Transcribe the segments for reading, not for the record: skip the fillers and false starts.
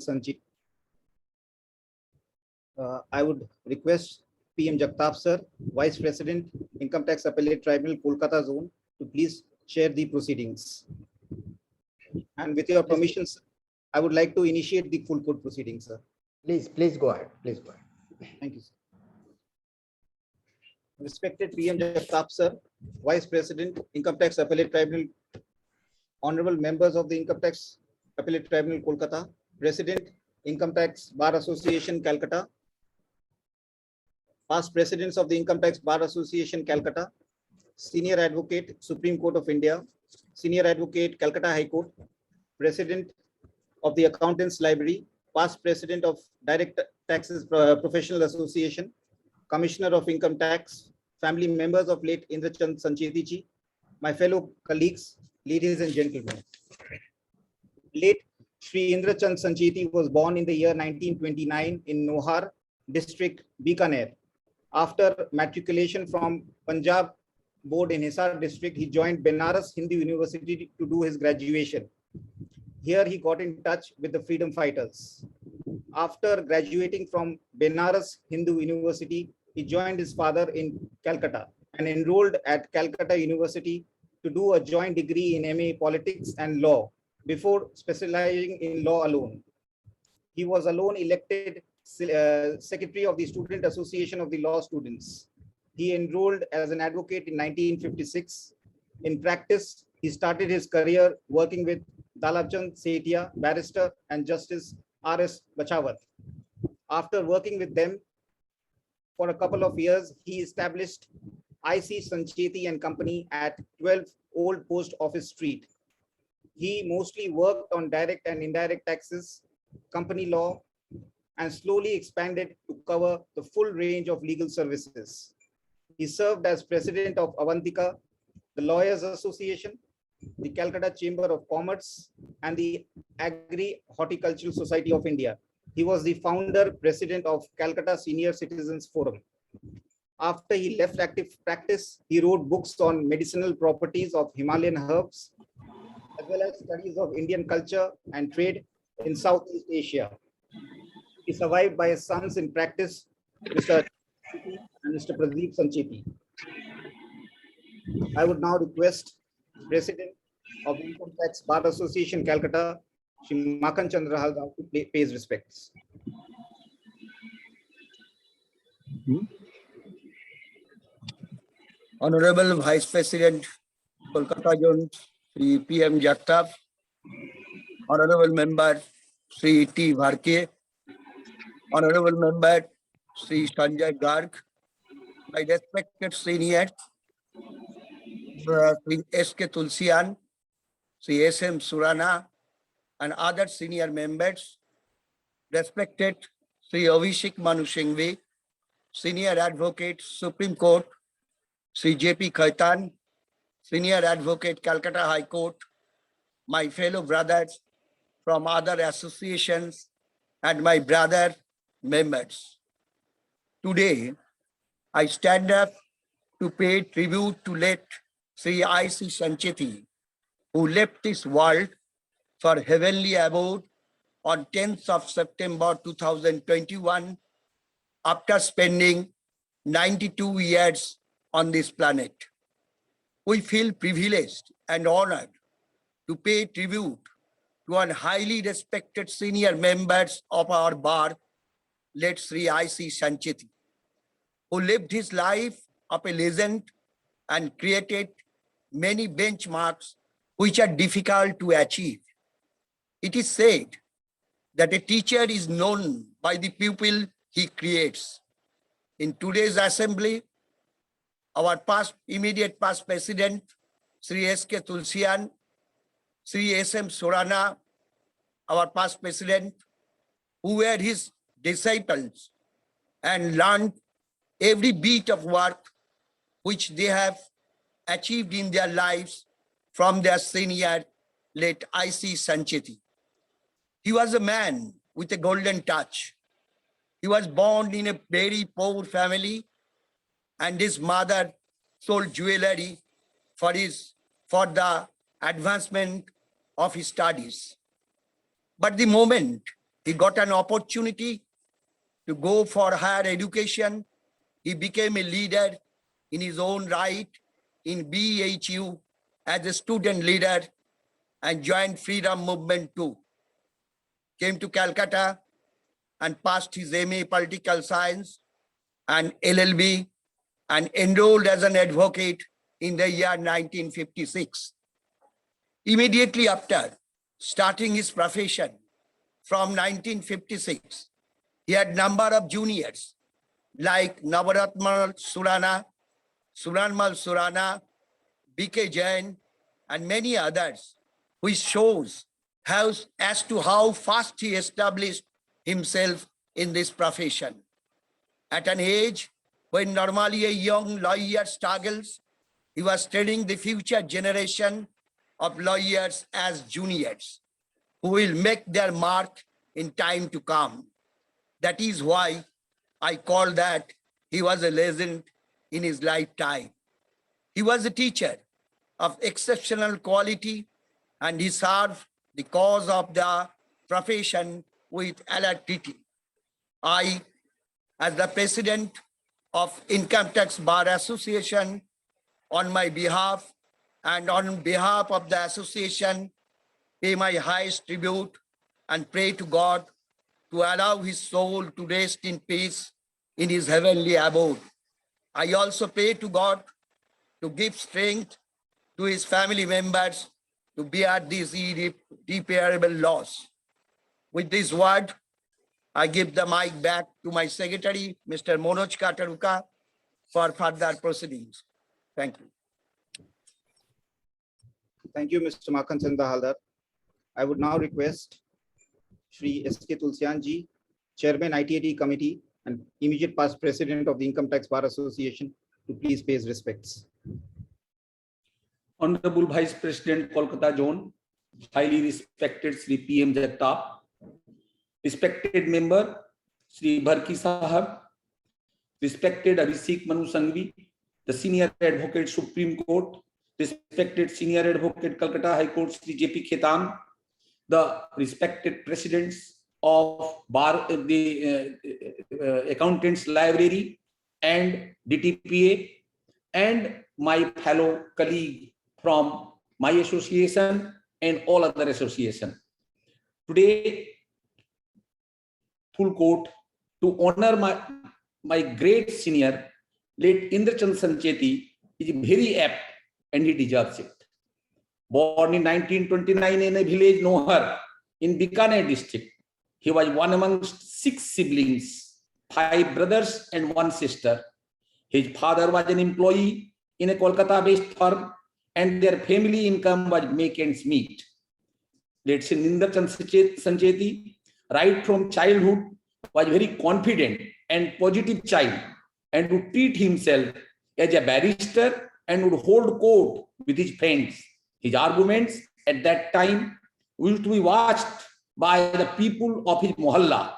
Sanjeev. I would request PM Jagtap sir, Vice President, Income Tax Appellate Tribunal, Kolkata Zone, to please share the proceedings. And with your permission, sir, I would like to initiate the full court proceedings, sir. Please go ahead. Please go ahead. Thank you, sir. Respected PM Jagtap sir, Vice President, Income Tax Appellate Tribunal, honorable members of the Income Tax Appellate Tribunal, Kolkata, President, Income Tax Bar Association, Calcutta, past presidents of the Income Tax Bar Association, Calcutta, Senior Advocate, Supreme Court of India, Senior Advocate, Calcutta High Court, President of the Accountants Library, past President of Direct Taxes Professional Association, Commissioner of Income Tax, family members of late Indrachand Sancheti ji, my fellow colleagues, ladies and gentlemen. Late Sri Indrachand Sancheti was born in the year 1929 in Nohar district, Bikaner. After matriculation from Punjab Board in Hisar district, he joined Benares Hindu University to do his graduation. Here he got in touch with the freedom fighters. After graduating from Benares Hindu University, he joined his father in Calcutta and enrolled at Calcutta University to do a joint degree in MA Politics and Law before specializing in law alone. He was alone elected Secretary of the Student Association of the Law Students. He enrolled as an advocate in 1956. In practice, he started his career working with Dalabchand Setia, barrister, and Justice R.S. Bachawat. After working with them for a couple of years, he established I.C. Sancheti and Company at 12 Old Post Office Street. He mostly worked on direct and indirect taxes, company law, and slowly expanded to cover the full range of legal services. He served as president of Avantika, the Lawyers Association, the Calcutta Chamber of Commerce, and the Agri-Horticultural Society of India. He was the founder president of Calcutta Senior Citizens Forum. After he left active practice, he wrote books on medicinal properties of Himalayan herbs, as well as studies of Indian culture and trade in Southeast Asia. He is survived by his sons in practice, Mr. and Mr. Pradeep Sancheti. I would now request President of Income Tax Bar Association, Calcutta, Shri Makhan Chandra Halda, to pay his respects. Honorable Vice President, Kolkata Zone, Sri PM Jagtap, Honorable Member, Sri T. Bharke, Honorable Member, Sri Sanjay Garg, my respected seniors, Sri S.K. Tulsian, Sri S.M. Surana, and other senior members, respected Sri Abhishek Manu Singhvi, Senior Advocate, Supreme Court, Sri J.P. Khaitan, Senior Advocate, Calcutta High Court, my fellow brothers from other associations, and my brother members. Today, I stand up to pay tribute to late Sri I.C. Sancheti, who left this world for heavenly abode on 10th of September 2021 after spending 92 years on this planet. We feel privileged and honored to pay tribute to one highly respected senior members of our bar, late Sri I.C. Sancheti, who lived his life of a legend and created many benchmarks which are difficult to achieve. It is said that a teacher is known by the pupil he creates. In today's assembly, our immediate past president, Sri S.K. Tulsian, Sri S.M. Surana, our past president, who were his disciples and learned every bit of work which they have achieved in their lives from their senior, late I.C. Sancheti. He was a man with a golden touch. He was born in a very poor family, and his mother sold jewelry for the advancement of his studies. But the moment He got an opportunity to go for higher education. He became a leader in his own right in BHU as a student leader and joined freedom movement too. Came to Calcutta and passed his MA Political Science and LLB and enrolled as an advocate in the year 1956. Immediately after starting his profession from 1956, he had number of juniors like Navaratmal Surana, Suranmal Surana, BK Jain, and many others, which shows as to how fast he established himself in this profession. At an age when normally a young lawyer struggles, he was training the future generation of lawyers as juniors who will make their mark in time to come. That is why I call that he was a legend in his lifetime. He was a teacher of exceptional quality and he served the cause of the profession with alacrity. I, as the president of Income Tax Bar Association, on my behalf and on behalf of the association, pay my highest tribute and pray to God to allow his soul to rest in peace in his heavenly abode. I also pray to God to give strength to his family members to bear this irreparable loss. With this word, I give the mic back to my secretary, Mr. Manoj Kataruka, for further proceedings. Thank you. Thank you, Mr. Makhan Chand Haldar. I would now request Shri S.K. Tulsian Ji, Chairman ITAT Committee and immediate past President of the Income Tax Bar Association, to please pay his respects. Honorable Vice President, Kolkata Zone, highly respected Sri P.M. Jagtap, respected member Sri Bharki Sahab, respected Abhishek Manu Sanghvi, the Senior Advocate Supreme Court, respected Senior Advocate Calcutta High Court Sri J.P. Khetan, the respected presidents of the Accountants Library and DTPA, and my fellow colleague from my association and all other associations. Today, full court to honor my great senior, late Indrachand Sancheti, is very apt and he deserves it. Born in 1929 in a village Nohar in Bikaner district, he was one amongst 6 siblings, 5 brothers and 1 sister. His father was an employee in a Kolkata-based firm and their family income was make ends meet. Let's say Indrachand Sancheti, right from childhood, was very confident and positive child and would treat himself as a barrister and would hold court with his friends. His arguments at that time used to be watched by the people of his mohalla,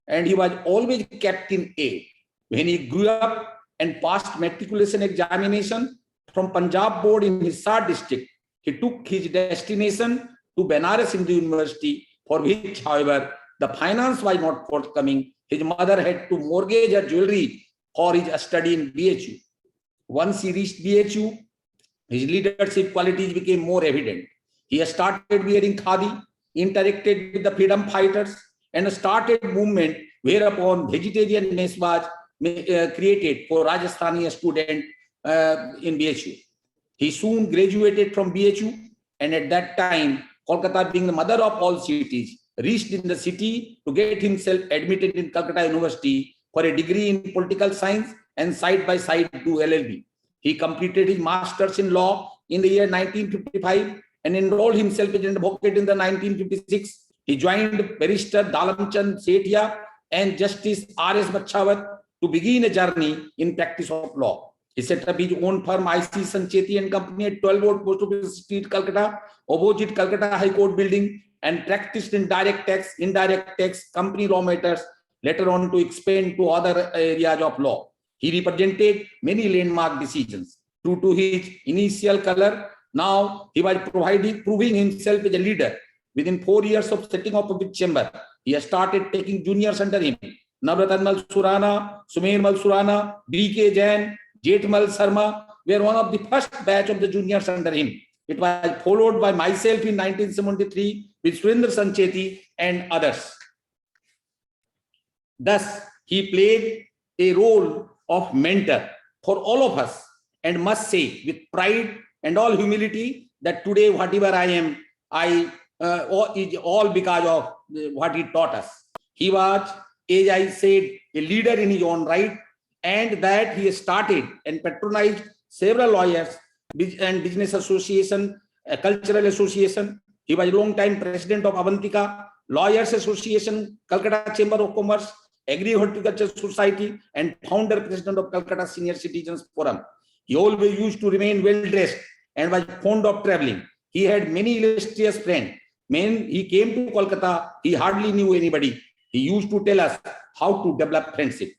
and he was always kept in A. When he grew up and passed matriculation examination from Punjab board in Hisar district, he took his destination to Banaras Hindu University, for which, however, the finance was not forthcoming. His mother had to mortgage her jewelry for his study in BHU. Once he reached BHU, his leadership qualities became more evident. He started wearing khadi, interacted with the freedom fighters, and started movement whereupon vegetarian mess was created for Rajasthani student in BHU. He soon graduated from BHU, and at that time, Kolkata, being the mother of all cities, reached in the city to get himself admitted in Calcutta University for a degree in political science and side by side to LLB. He completed his master's in law in the year 1955 and enrolled himself as an advocate in the 1956. He joined Barrister Dalamchand Sethia and Justice R.S. Bachawat to begin a journey in practice of law. He set up his own firm, IC Sancheti and Company, at 12 Old Post Office Street, Calcutta, opposite Calcutta High Court building, and practiced in direct tax, indirect tax, company law matters, later on to expand to other areas of law. He represented many landmark decisions. True to his initial color, now he was proving himself as a leader. Within 4 years of setting up a big chamber, he has started taking juniors under him. Navratanmal Surana, Sumermal Surana, B.K. Jain, Jetmal Sharma were one of the first batch of the juniors under him. It was followed by myself in 1973 with Surendra Sancheti and others. Thus, he played a role of mentor for all of us, and must say with pride and all humility that today whatever I am, is all because of what he taught us. He was, as I said, a leader in his own right, and that he started and patronized several lawyers and business association, cultural association. He was a long time president of Avantika Lawyers Association, Calcutta Chamber of Commerce, Agri-Horticulture Society, and founder president of Calcutta Senior Citizens Forum. He always used to remain well dressed and was fond of traveling. He had many illustrious friends. When he came to Kolkata, he hardly knew anybody. He used to tell us how to develop friendship.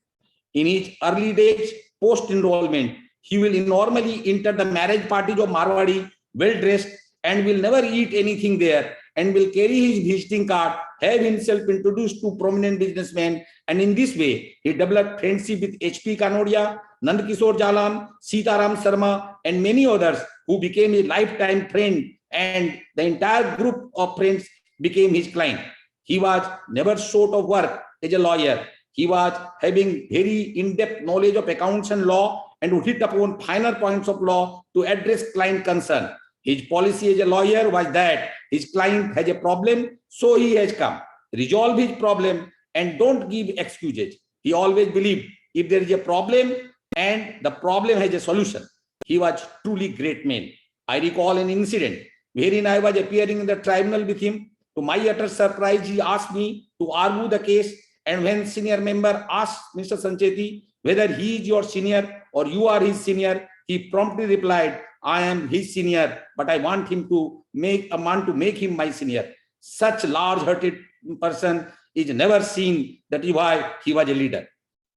In his early days, post-enrollment, he will normally enter the marriage parties of Marwadi, well dressed, and will never eat anything there, and will carry his visiting card, have himself introduced to prominent businessmen, and in this way, he developed friendship with H.P. Kanodia, Nandkishore Jalan, Sitaram Sharma, and many others who became a lifetime friend, and the entire group of friends became his client. He was never short of work as a lawyer. He was having very in-depth knowledge of accounts and law, and would hit upon finer points of law to address client concern. His policy as a lawyer was that his client has a problem, so he has come. Resolve his problem and don't give excuses. He always believed if there is a problem and the problem has a solution. He was truly great man. I recall an incident wherein I was appearing in the tribunal with him. To my utter surprise, he asked me to argue the case, and when senior member asked Mr. Sancheti whether he is your senior or you are his senior, he promptly replied, I am his senior, but I want to make him my senior. Such large-hearted person is never seen. That is why he was a leader.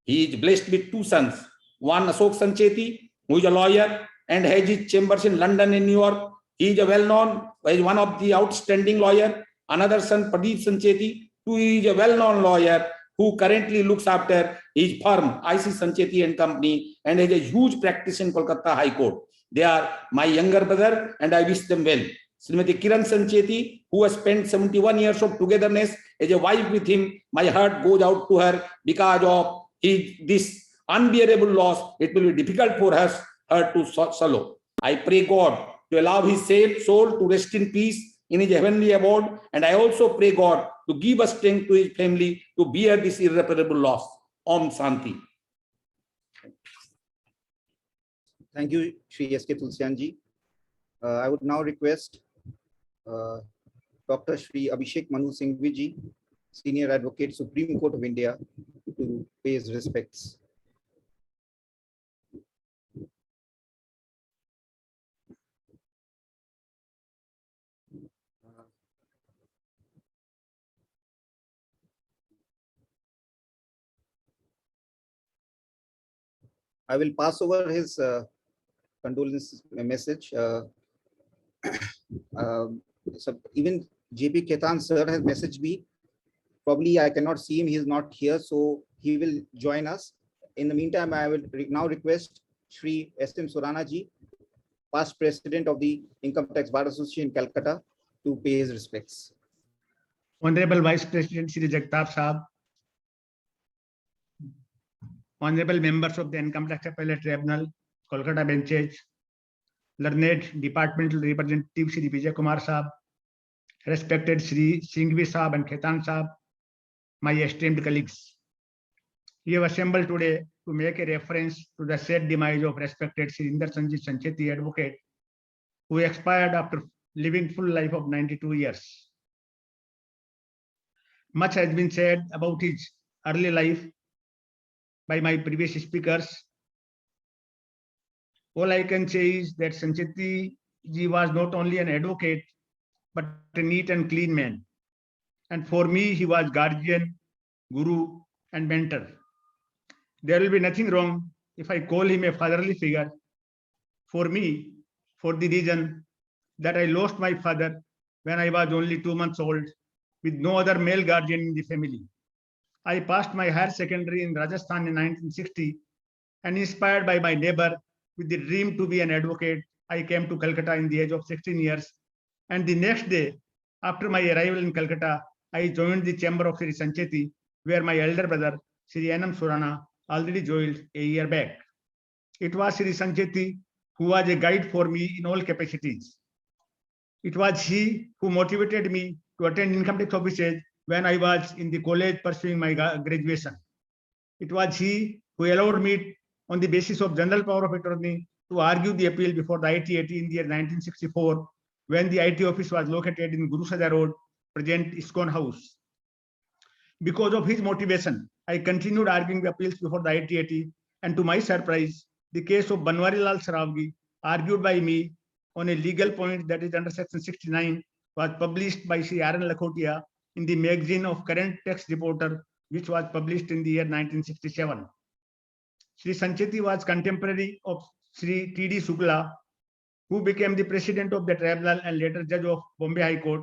He is blessed with two sons. One, Ashok Sancheti, who is a lawyer and has his chambers in London and New York. He is a well-known, is one of the outstanding lawyer. Another son, Pradeep Sancheti, who is a well-known lawyer who currently looks after his firm, IC Sancheti and Company, and has a huge practice in Kolkata High Court. They are my younger brother, and I wish them well. Srimati Kiran Sancheti, who has spent 71 years of togetherness as a wife with him, my heart goes out to her because of this unbearable loss. It will be difficult for her to swallow. I pray God to allow his soul to rest in peace in his heavenly abode, and I also pray God to give us strength to his family to bear this irreparable loss. Om Shanti. Thank you, Shri S.K. Tulsianji. I would now request Dr. Shri Abhishek Manu Singhvi ji, Senior Advocate, Supreme Court of India, to pay his respects. I will pass over his condolence message. So even JP Ketan sir has messaged me. Probably I cannot see him, he is not here, so he will join us. In the meantime, I will now request Shri S.M. Surana ji, past president of the Income Tax Bar Association in Calcutta, to pay his respects. Honorable Vice President Shri Jagtap Sahab, Honorable members of the Income Tax Appellate Tribunal, Kolkata benches, learned departmental representative Shri Vijay Kumar Sahab, respected Shri Singhvi Sahab and Ketan Sahab, my esteemed colleagues. We have assembled today to make a reference to the sad demise of respected Shri Indersanjit Sancheti, advocate, who expired after living full life of 92 years. Much has been said about his early life by my previous speakers. All I can say is that Sancheti ji was not only an advocate, but a neat and clean man. And for me, he was guardian, guru, and mentor. There will be nothing wrong if I call him a fatherly figure. For me, for the reason that I lost my father when I was only 2 months old, with no other male guardian in the family. I passed my higher secondary in Rajasthan in 1960, and inspired by my neighbor with the dream to be an advocate, I came to Calcutta in the age of 16 years. And the next day, after my arrival in Calcutta, I joined the chamber of Sri Sancheti, where my elder brother, Sri N.M. Surana, already joined a year back. It was Sri Sancheti who was a guide for me in all capacities. It was he who motivated me to attend income tax offices when I was in the college pursuing my graduation. It was he who allowed me, on the basis of general power of attorney, to argue the appeal before the ITAT in the year 1964, when the IT office was located in Guru Saja Road, present ISKCON House. Because of his motivation, I continued arguing the appeals before the ITAT, and to my surprise, the case of Banwarilal Saravgi, argued by me on a legal point that is under section 69, was published by Sri R.N. Lakhotia in the magazine of Current Tax Reporter, which was published in the year 1967. Sri Sancheti was contemporary of Sri T.D. Shukla, who became the president of the tribunal and later judge of Bombay High Court,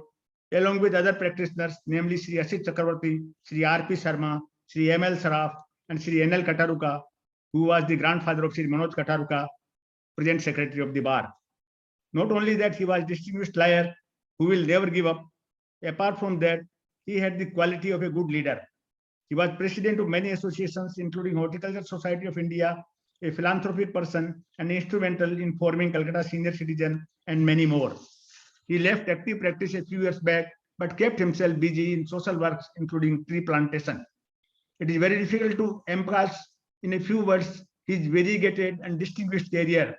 along with other practitioners, namely Sri Asit Chakravarti, Sri R.P. Sharma, Sri M.L. Saraf, and Sri N.L. Kataruka, who was the grandfather of Sri Manoj Kataruka, present secretary of the bar. Not only that, he was a distinguished lawyer who will never give up. Apart from that, he had the quality of a good leader. He was president of many associations, including Horticulture Society of India, a philanthropic person, and instrumental in forming Calcutta Senior Citizen, and many more. He left active practice a few years back, but kept himself busy in social works, including tree plantation. It is very difficult to emphasize in a few words his variegated and distinguished career.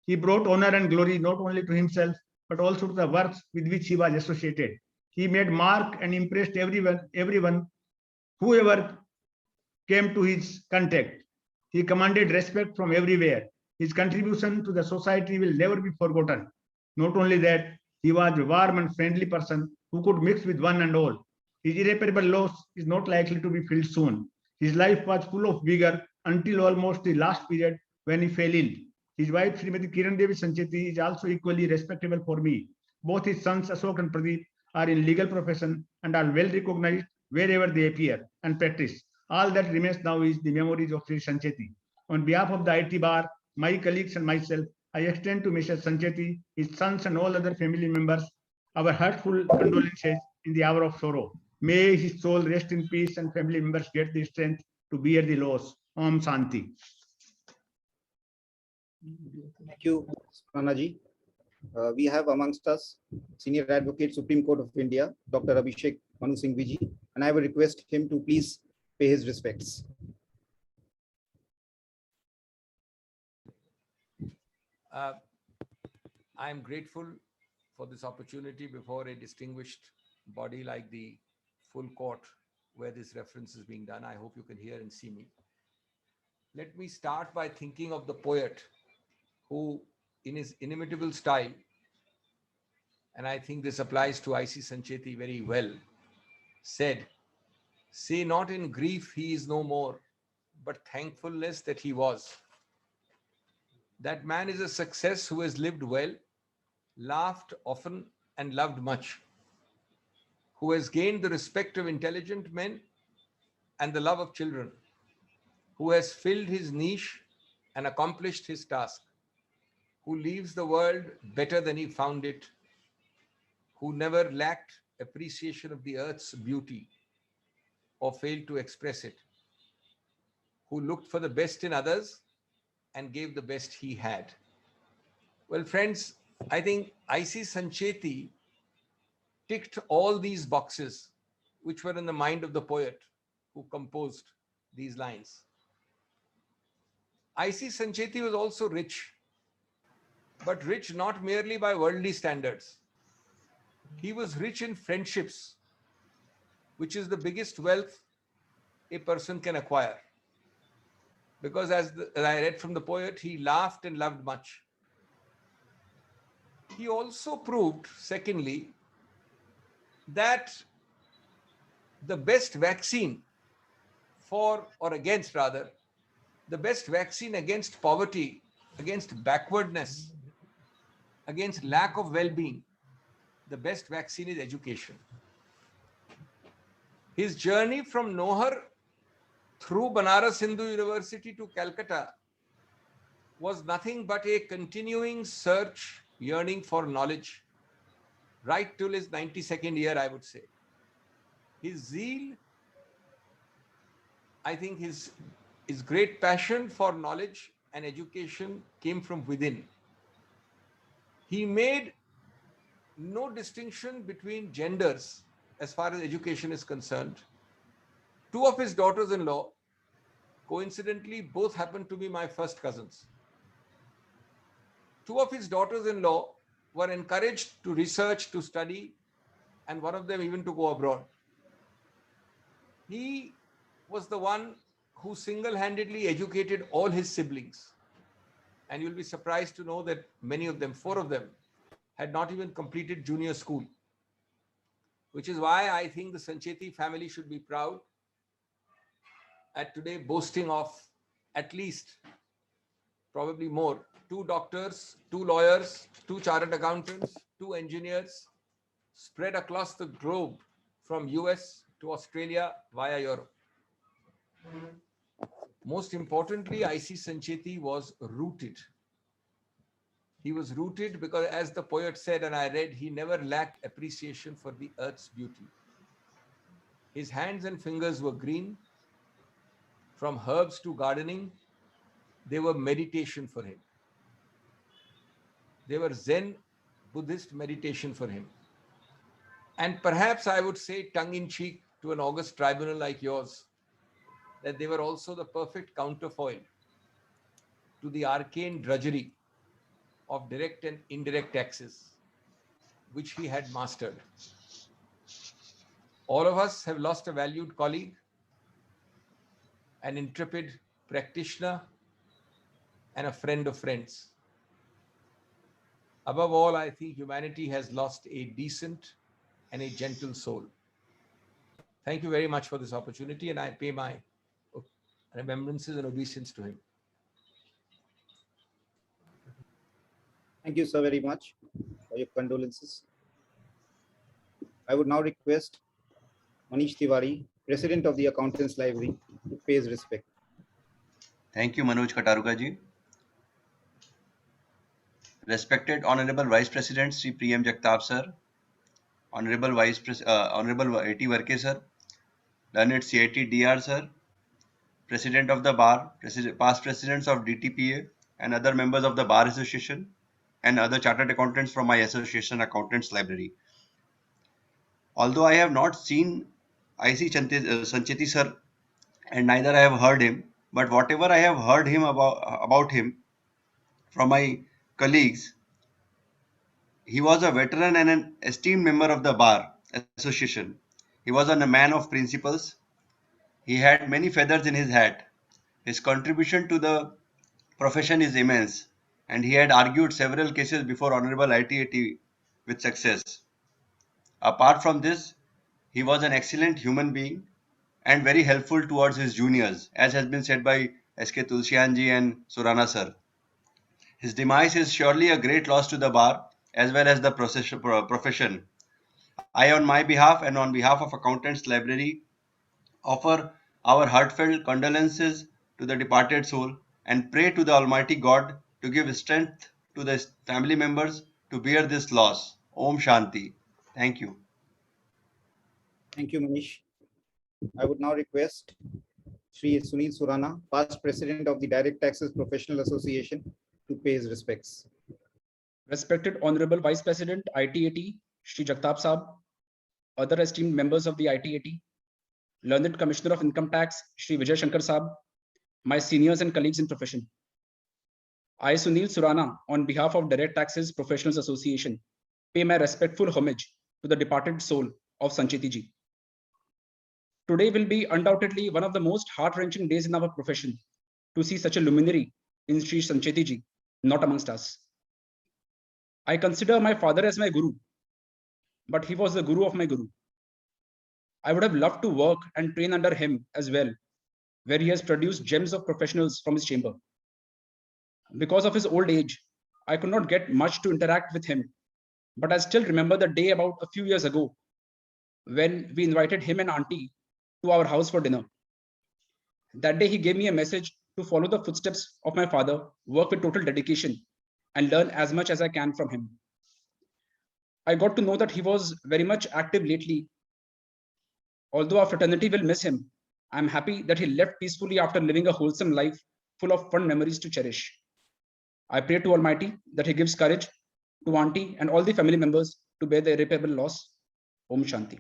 He brought honor and glory not only to himself, but also to the works with which he was associated. He made mark and impressed everyone, whoever came to his contact. He commanded respect from everywhere. His contribution to the society will never be forgotten. Not only that, he was a warm and friendly person who could mix with one and all. His irreparable loss is not likely to be felt soon. His life was full of vigor until almost the last period when he fell ill. His wife, Srimati Kiran Devi Sancheti, is also equally respectable for me. Both his sons, Ashok and Pradeep, are in legal profession and are well recognized wherever they appear and practice. All that remains now is the memories of Sri Sancheti. On behalf of the IT bar, my colleagues and myself, I extend to Mr. Sancheti, his sons and all other family members, our heartfelt condolences in the hour of sorrow. May his soul rest in peace and family members get the strength to bear the loss. Om Shanti. Thank you, Suranaji. We have amongst us Senior Advocate, Supreme Court of India, Dr. Abhishek Manu Singh Viji, and I will request him to please pay his respects. I am grateful for this opportunity before a distinguished body like the full court where this reference is being done. I hope you can hear and see me. Let me start by thinking of the poet who, in his inimitable style, and I think this applies to I.C. Sancheti very well, said, "Say not in grief he is no more, but thankfulness that he was. That man is a success who has lived well, laughed often and loved much, who has gained the respect of intelligent men and the love of children, who has filled his niche and accomplished his task, who leaves the world better than he found it, who never lacked appreciation of the earth's beauty or failed to express it, who looked for the best in others and gave the best he had." Well, friends, I think I.C. Sancheti ticked all these boxes which were in the mind of the poet who composed these lines. I.C. Sancheti was also rich, but rich not merely by worldly standards. He was rich in friendships, which is the biggest wealth a person can acquire. Because as I read from the poet, he laughed and loved much. He also proved, secondly, that the best vaccine for, or against rather, the best vaccine against poverty, against backwardness, against lack of well-being, the best vaccine is education. His journey from Nohar through Banaras Hindu University to Calcutta was nothing but a continuing search, yearning for knowledge, right till his 92nd year, I would say. His zeal, I think his great passion for knowledge and education came from within. He made no distinction between genders as far as education is concerned. Two of his daughters-in-law, coincidentally, both happened to be my first cousins. Two of his daughters-in-law were encouraged to research, to study, and one of them even to go abroad. He was the one who single-handedly educated all his siblings. And you'll be surprised to know that many of them, 4 of them, had not even completed junior school. Which is why I think the Sancheti family should be proud at today boasting of at least, probably more, 2 doctors, 2 lawyers, 2 chartered accountants, 2 engineers spread across the globe from US to Australia via Europe. Most importantly, I.C. Sancheti was rooted. He was rooted because, as the poet said, and I read, he never lacked appreciation for the earth's beauty. His hands and fingers were green. From herbs to gardening, they were meditation for him. They were Zen Buddhist meditation for him. And perhaps I would say, tongue-in-cheek to an august tribunal like yours, that they were also the perfect counterfoil to the arcane drudgery of direct and indirect taxes, which he had mastered. All of us have lost a valued colleague, an intrepid practitioner, and a friend of friends. Above all, I think humanity has lost a decent and a gentle soul. Thank you very much for this opportunity, and I pay my remembrances and obeisance to him. Thank you, sir, very much for your condolences. I would now request Manish Tiwari, President of the Accountants Library, to pay his respect. Thank you, Manoj Kataruka ji. Respected Honorable Vice President Sri Priyam Jagtap sir, Honorable A.T. Varke sir, Learned CIT DR sir, President of the Bar, past Presidents of DTPA and other members of the Bar Association, and other chartered accountants from my association, Accountants Library. Although I have not seen I.C. Sancheti sir and neither I have heard him, but whatever I have heard him about him from my colleagues, he was a veteran and an esteemed member of the Bar Association. He was a man of principles. He had many feathers in his hat. His contribution to the profession is immense, and he had argued several cases before Honorable ITAT with success. Apart from this, he was an excellent human being and very helpful towards his juniors, as has been said by S.K. Tulsianji and Surana sir. His demise is surely a great loss to the Bar as well as the profession. I, on my behalf and on behalf of Accountants Library, offer our heartfelt condolences to the departed soul and pray to the Almighty God to give strength to the family members to bear this loss. Om Shanti. Thank you. Thank you, Manish. I would now request Sri Sunil Surana, past President of the Direct Taxes Professional Association, to pay his respects. Respected Honorable Vice President, ITAT, Shri Jagtap Saab, other esteemed members of the ITAT, Learned Commissioner of Income Tax, Shri Vijay Shankar Saab, my seniors and colleagues in profession. I, Sunil Surana, on behalf of Direct Taxes Professionals Association, pay my respectful homage to the departed soul of Sancheti ji. Today will be undoubtedly one of the most heart-wrenching days in our profession to see such a luminary in Shri Sancheti ji not amongst us. I consider my father as my guru, but he was the guru of my guru. I would have loved to work and train under him as well, where he has produced gems of professionals from his chamber. Because of his old age, I could not get much to interact with him, but I still remember the day about a few years ago when we invited him and auntie to our house for dinner. That day, he gave me a message to follow the footsteps of my father, work with total dedication, and learn as much as I can from him. I got to know that he was very much active lately. Although our fraternity will miss him, I'm happy that he left peacefully after living a wholesome life full of fun memories to cherish. I pray to Almighty that he gives courage to Auntie and all the family members to bear the irreparable loss. Om Shanti.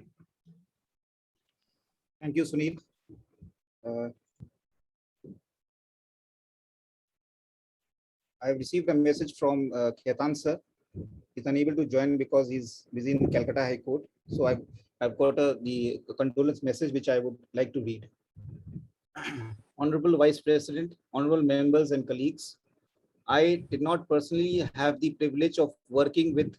Thank you, Sunil. I have received a message from Khetan sir. He's unable to join because he's busy in Calcutta High Court. So I've got the condolence message which I would like to read. Honorable Vice President, honorable members and colleagues, I did not personally have the privilege of working with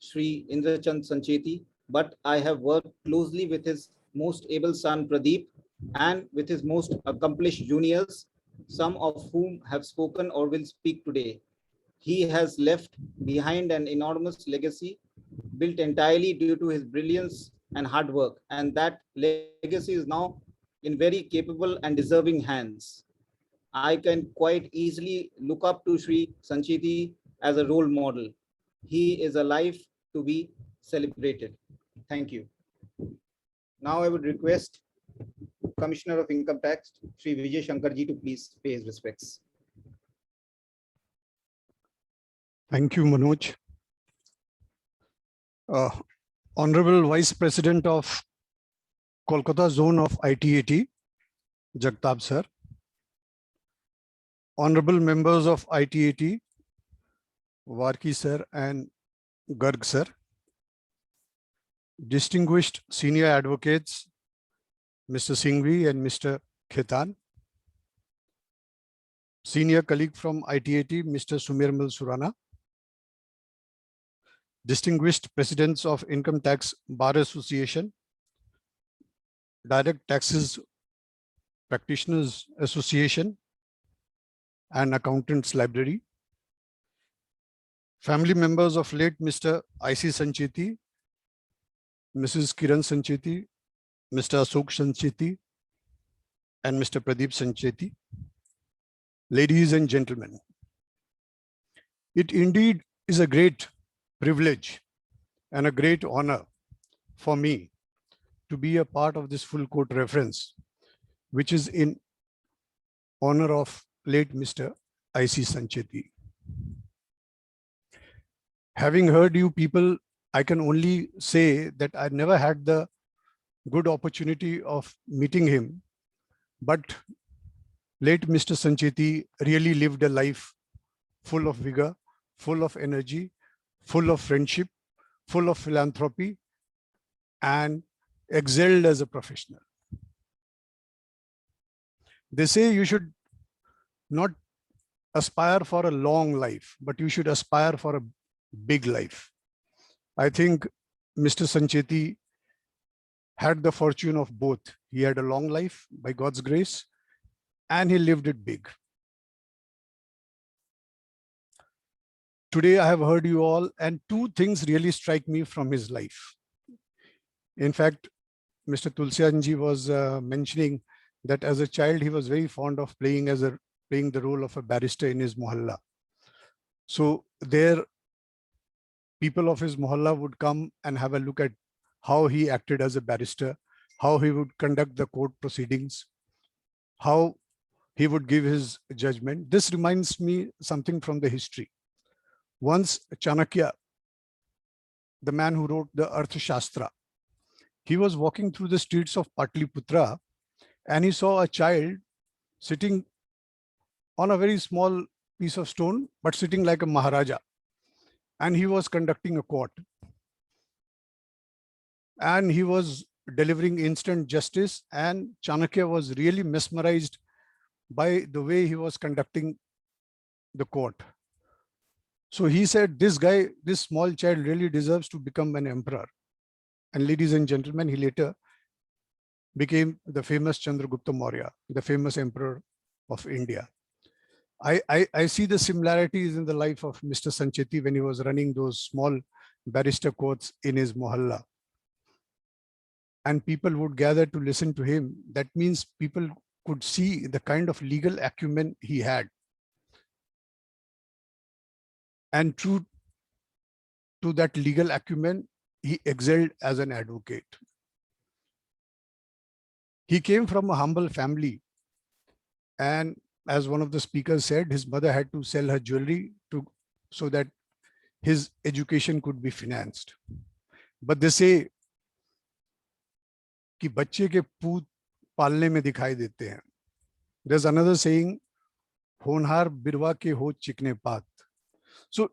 Shri Indrachand Sancheti, but I have worked closely with his most able son Pradeep and with his most accomplished juniors, some of whom have spoken or will speak today. He has left behind an enormous legacy built entirely due to his brilliance and hard work, and that legacy is now in very capable and deserving hands. I can quite easily look up to Shri Sancheti as a role model. He is a life to be celebrated. Thank you. Now I would request Commissioner of Income Tax, Shri Vijay Shankarji, to please pay his respects. Thank you, Manoj. Honorable Vice President of Kolkata Zone of ITAT, Jagtap sir. Honorable members of ITAT, Varki sir and Garg sir. Distinguished senior advocates, Mr. Singhvi and Mr. Khetan. Senior colleague from ITAT, Mr. Sumirmal Surana. Distinguished presidents of Income Tax Bar Association, Direct Taxes Practitioners Association, and Accountants Library. Family members of late Mr. I.C. Sancheti, Mrs. Kiran Sancheti, Mr. Ashok Sancheti, and Mr. Pradeep Sancheti. Ladies and gentlemen, it indeed is a great privilege and a great honor for me to be a part of this full court reference, which is in honor of late Mr. I.C. Sancheti. Having heard you people, I can only say that I never had the good opportunity of meeting him, but late Mr. Sancheti really lived a life full of vigor, full of energy, full of friendship, full of philanthropy, and excelled as a professional. They say you should not aspire for a long life, but you should aspire for a big life. I think Mr. Sancheti had the fortune of both. He had a long life by God's grace, and he lived it big. Today I have heard you all, and two things really strike me from his life. In fact, Mr. Tulsianji was mentioning that as a child, he was very fond of playing the role of a barrister in his mohalla. So there, people of his mohalla would come and have a look at how he acted as a barrister, how he would conduct the court proceedings, how he would give his judgment. This reminds me something from the history. Once Chanakya, the man who wrote the Arthashastra, he was walking through the streets of Patliputra and he saw a child sitting on a very small piece of stone, but sitting like a Maharaja. And he was conducting a court. And he was delivering instant justice, and Chanakya was really mesmerized by the way he was conducting the court. So he said, this guy, this small child really deserves to become an emperor. And ladies and gentlemen, he later became the famous Chandragupta Maurya, the famous emperor of India. I see the similarities in the life of Mr. Sancheti when he was running those small barrister courts in his mohalla. and people would gather to listen to him, that means people could see the kind of legal acumen he had. And true to that legal acumen, he excelled as an advocate. He came from a humble family, and as one of the speakers said, his mother had to sell her jewelry so that his education could be financed. But they say कि बच्चे के पूत पालने में दिखाई देते हैं. There's another saying, होनहार बिरवा के हो चिकने पात. So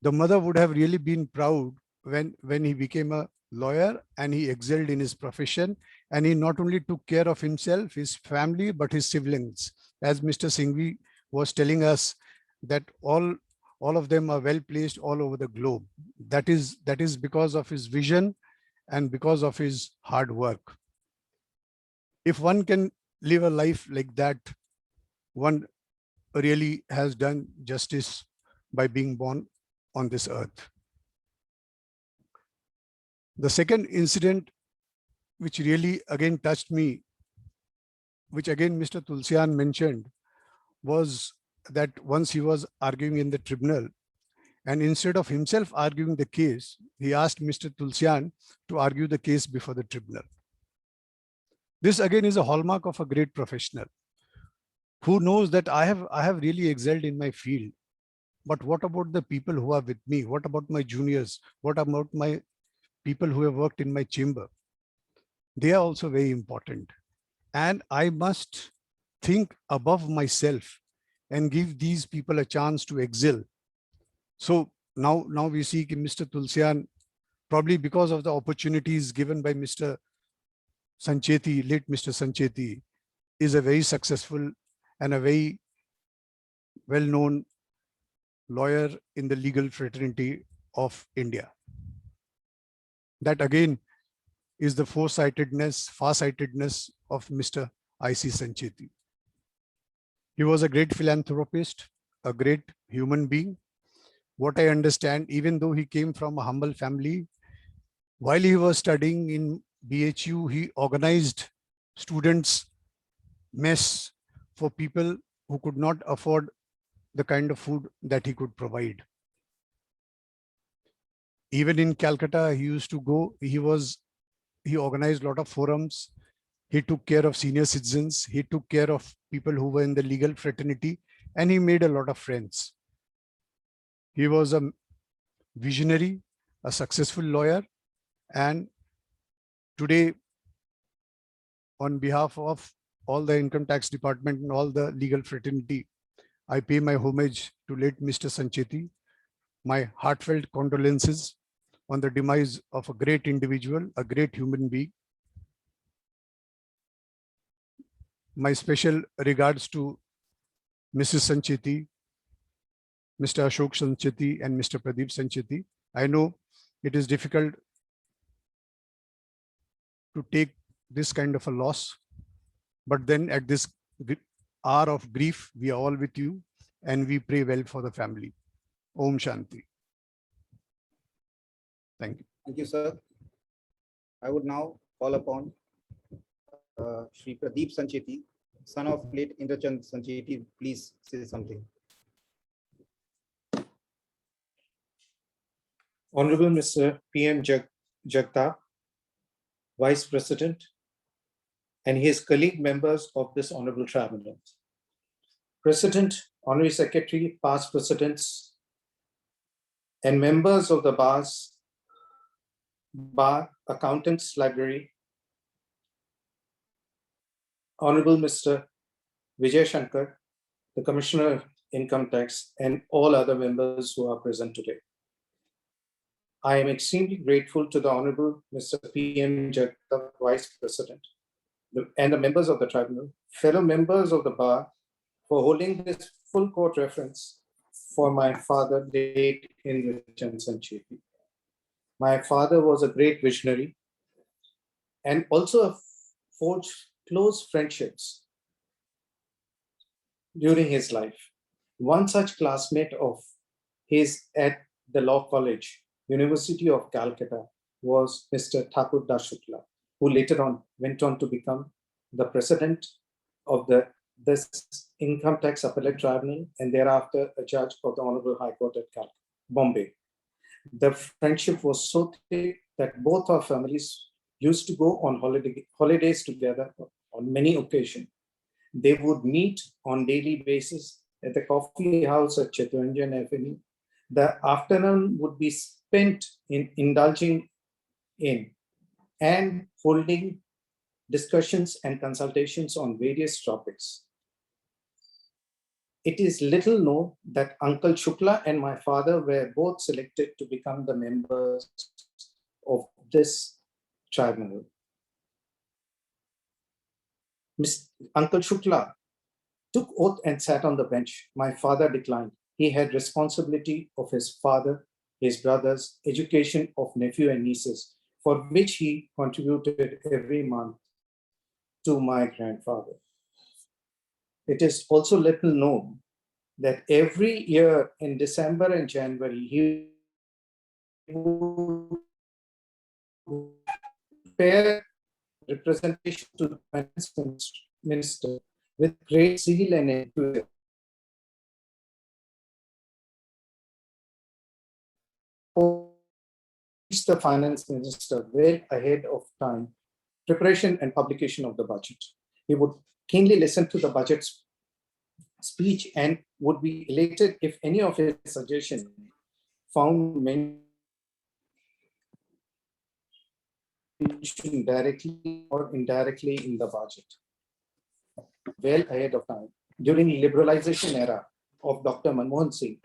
the mother would have really been proud when he became a lawyer and he excelled in his profession, and he not only took care of himself, his family, but his siblings. As Mr. Singhvi was telling us, that all of them are well placed all over the globe. That is because of his vision and because of his hard work. If one can live a life like that, one really has done justice by being born on this earth. The second incident, which really again touched me, which again Mr. Tulsian mentioned, was that once he was arguing in the tribunal, and instead of himself arguing the case, he asked Mr. Tulsian to argue the case before the tribunal. This again is a hallmark of a great professional who knows that I have really excelled in my field. But what about the people who are with me? What about my juniors? What about my people who have worked in my chamber? They are also very important. And I must think above myself and give these people a chance to excel. So now we see Mr. Tulsian, probably because of the opportunities given by Mr. Sancheti, late Mr. Sancheti, is a very successful and a very well-known lawyer in the legal fraternity of India. That again is the farsightedness of Mr. I.C. Sancheti. He was a great philanthropist, a great human being. What I understand, even though he came from a humble family, while he was studying in BHU, he organized students' mess for people who could not afford the kind of food that he could provide. Even in Calcutta, he used to go, he organized a lot of forums. He took care of senior citizens. He took care of people who were in the legal fraternity, and he made a lot of friends. He was a visionary, a successful lawyer, and today, on behalf of all the income tax department and all the legal fraternity, I pay my homage to late Mr. Sancheti, my heartfelt condolences on the demise of a great individual, a great human being. My special regards to Mrs. Sancheti, Mr. Ashok Sancheti, and Mr. Pradeep Sancheti. I know it is difficult to take this kind of a loss, but then at this hour of grief, we are all with you and we pray well for the family. Om Shanti. Thank you. Thank you, sir. I would now call upon Shri Pradeep Sancheti, son of late Indrachand Sancheti. Please say something. Honorable Mr. PM Jagtap, Vice President, and his colleague members of this Honorable Tribunal. President, Honorary Secretary, past presidents, and members of the Bar Accountants Library, Honorable Mr. Vijay Shankar, the Commissioner of Income Tax, and all other members who are present today. I am extremely grateful to the Honorable Mr. PM Jagtap, Vice President, and the members of the tribunal, fellow members of the bar, for holding this full court reference for my father, late Indrachand Sancheti. My father was a great visionary and also forged close friendships during his life. One such classmate of his at the Law College, University of Calcutta, was Mr. Thakur Das Shukla, who later on went on to become the president of this Income Tax Appellate Tribunal and thereafter a judge of the Honorable High Court at Bombay. The friendship was so thick that both our families used to go on holidays together on many occasions. They would meet on daily basis at the coffee house at Chittaranjan Avenue. The afternoon would be spent in indulging in and holding discussions and consultations on various topics. It is little known that Uncle Shukla and my father were both selected to become the members of this tribunal. Uncle Shukla took oath and sat on the bench. My father declined. He had responsibility of his father, his brothers, education of nephew and nieces, for which he contributed every month to my grandfather. It is also little known that every year in December and January, he would prepare representation to the finance minister with great zeal and enthusiasm. The finance minister well ahead of time, preparation and publication of the budget. He would keenly listen to the budget speech and would be elated if any of his suggestions found mention directly or indirectly in the budget. Well ahead of time. During the liberalization era of Dr. Manmohan Singh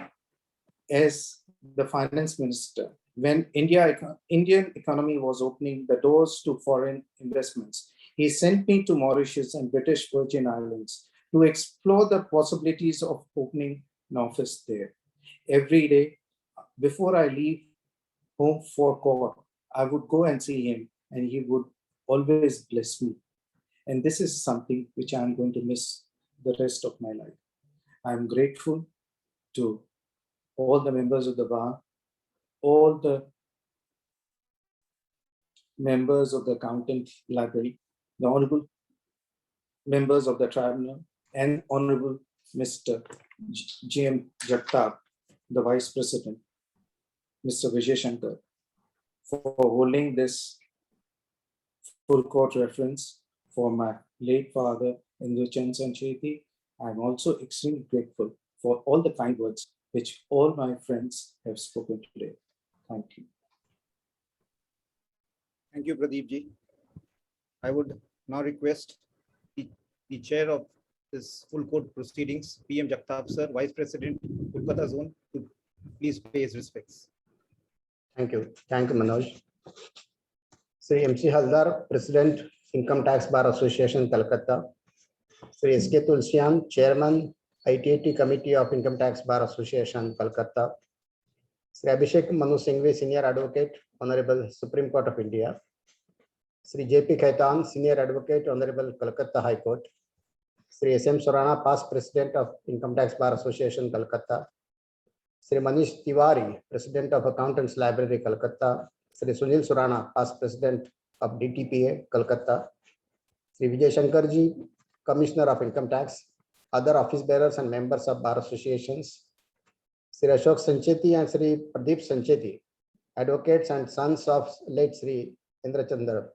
as the finance minister, when Indian economy was opening the doors to foreign investments, he sent me to Mauritius and British Virgin Islands to explore the possibilities of opening an office there. Every day, before I leave home for court, I would go and see him and he would always bless me. And this is something which I'm going to miss the rest of my life. I'm grateful to all the members of the bar, all the members of the accountant library, the honorable members of the tribunal, and Honorable Mr. G.M. Jagtap, the Vice President, Mr. Vijay Shankar, for holding this full court reference for my late father, Indrachand Sancheti. I'm also extremely grateful for all the kind words which all my friends have spoken today. Thank you. Thank you, Pradeep ji. I would now request the chair of this full court proceedings, PM Jagtap sir, Vice President, Kolkata Zone, to please pay his respects. Thank you. Thank you, Manoj. Sri MC Haldar, President, Income Tax Bar Association, Calcutta. Sri SK Tulsian, Chairman, ITAT Committee of Income Tax Bar Association, Calcutta. Sri Abhishek Manu Singhvi, Senior Advocate, Honorable Supreme Court of India. Sri JP Khaitan, Senior Advocate, Honorable Calcutta High Court. Sri SM Surana, Past President of Income Tax Bar Association, Calcutta. Sri Manish Tiwari, President of Accountants Library, Calcutta. Sri Sunil Surana, Past President of DTPA, Calcutta. Sri Vijay Shankarji, Commissioner of Income Tax, other office bearers and members of bar associations. Sri Ashok Sancheti and Sri Pradeep Sancheti, advocates and sons of late Sri Indrachandra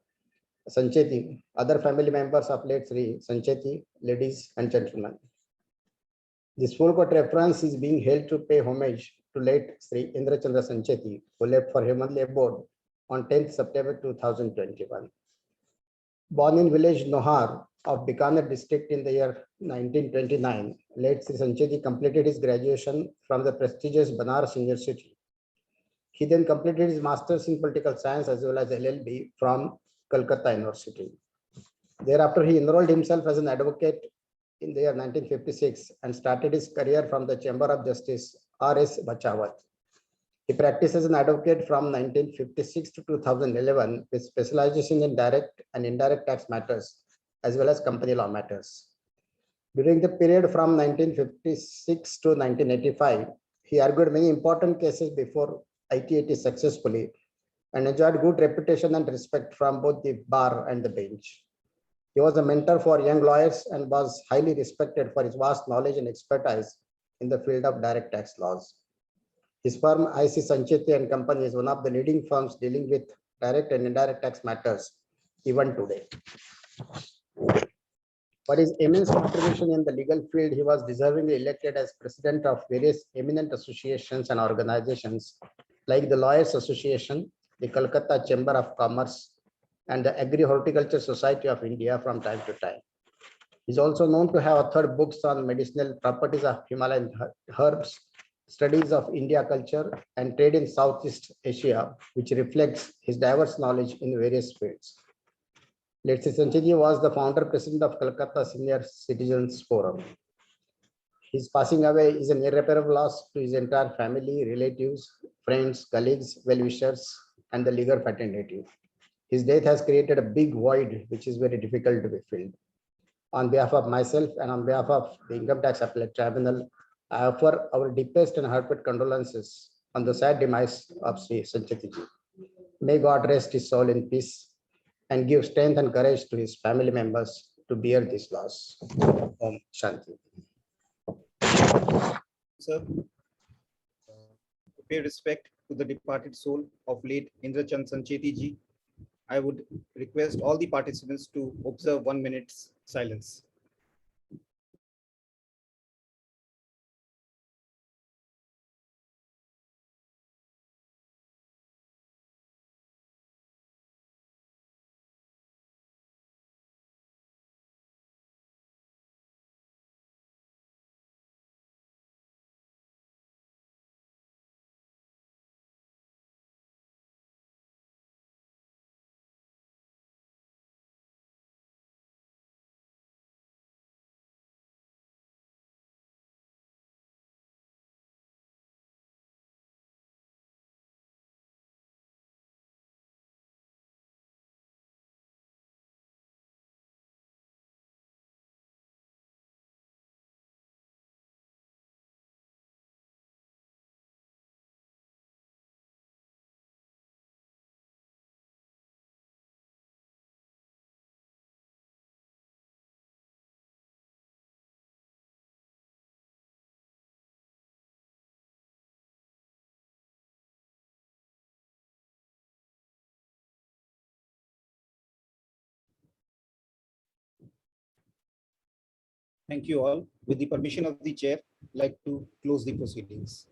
Sancheti, other family members of late Sri Sancheti, ladies and gentlemen. This full court reference is being held to pay homage to late Sri Indrachandra Sancheti, who left for heavenly abode on 10th September 2021. Born in village Nohar of Bikaner district in the year 1929, late Sri Sancheti completed his graduation from the prestigious Banaras University. He then completed his master's in political science as well as LLB from Calcutta University. Thereafter, he enrolled himself as an advocate in the year 1956 and started his career from the Chamber of Justice R.S. Bachawat. He practiced as an advocate from 1956 to 2011 with specialization in direct and indirect tax matters as well as company law matters. During the period from 1956 to 1985, he argued many important cases before ITAT successfully, and enjoyed good reputation and respect from both the bar and the bench. He was a mentor for young lawyers and was highly respected for his vast knowledge and expertise in the field of direct tax laws. His firm IC Sancheti and Company is one of the leading firms dealing with direct and indirect tax matters even today. For his immense contribution in the legal field, he was deservingly elected as president of various eminent associations and organizations like the Lawyers Association, the Calcutta Chamber of Commerce, and the Agri-Horticulture Society of India from time to time. He is also known to have authored books on medicinal properties of Himalayan herbs, studies of India culture, and trade in Southeast Asia, which reflects his diverse knowledge in various fields. Let's say Sancheti was the founder president of Calcutta Senior Citizens Forum. His passing away is an irreparable loss to his entire family, relatives, friends, colleagues, well-wishers, and the legal fraternity. His death has created a big void, which is very difficult to be filled. On behalf of myself and on behalf of the Income Tax Appellate Tribunal, I offer our deepest and heartfelt condolences on the sad demise of Sri Sancheti ji. May God rest his soul in peace and give strength and courage to his family members to bear this loss. Om Shanti. Sir, to pay respect to the departed soul of late Indrachand Sancheti ji, I would request all the participants to observe 1 minute's silence. Thank you all. With the permission of the chair, I'd like to close the proceedings.